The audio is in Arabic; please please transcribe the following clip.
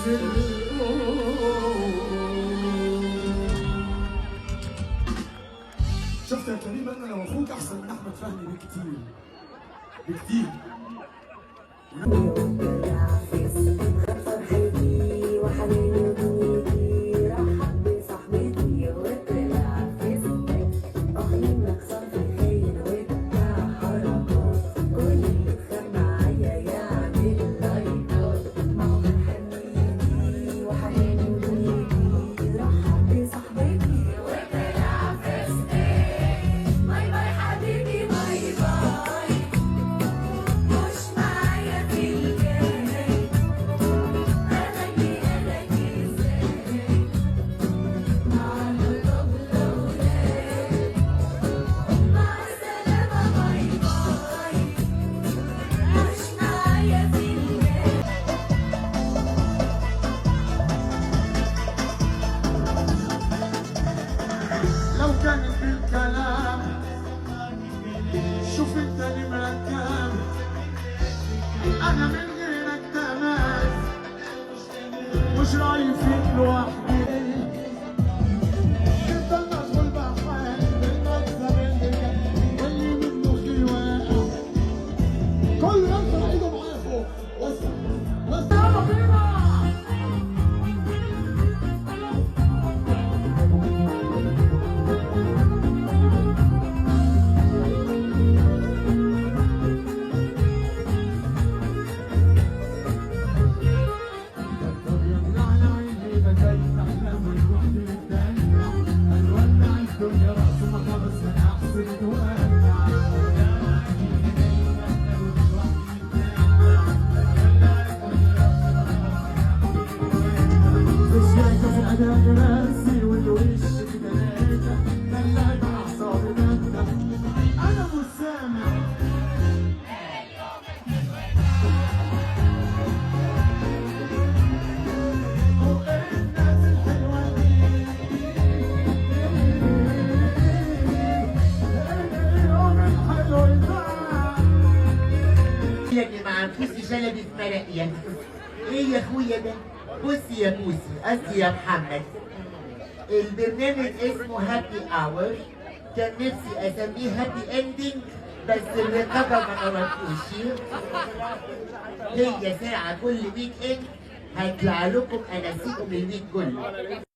شفت يا كريم، انا لو اخوك احسن من احمد فهمي بكتير بكتير. لو كان في الكلام شوف انت نمرة كام، انا من غيرك تمام، مش رايح فيك لوحدي. انت المشغول بحالي بالمكسب اللي جاي واللي من مخي واقع، كل يرفع ايده معايا فوق وسع يلا بينا. يا جماعه بوسي شلبي في مرقيه. ايه يا اخويا ده؟ بصي يا بوسي، قصدي يا محمد، البرنامج اسمه هابي اور، كان نفسي اسميه هابي اندنج بس الرقابه ما نورتوش. هي ساعه كل ويك اند هيطلع لكم اناسيكم الويك كله.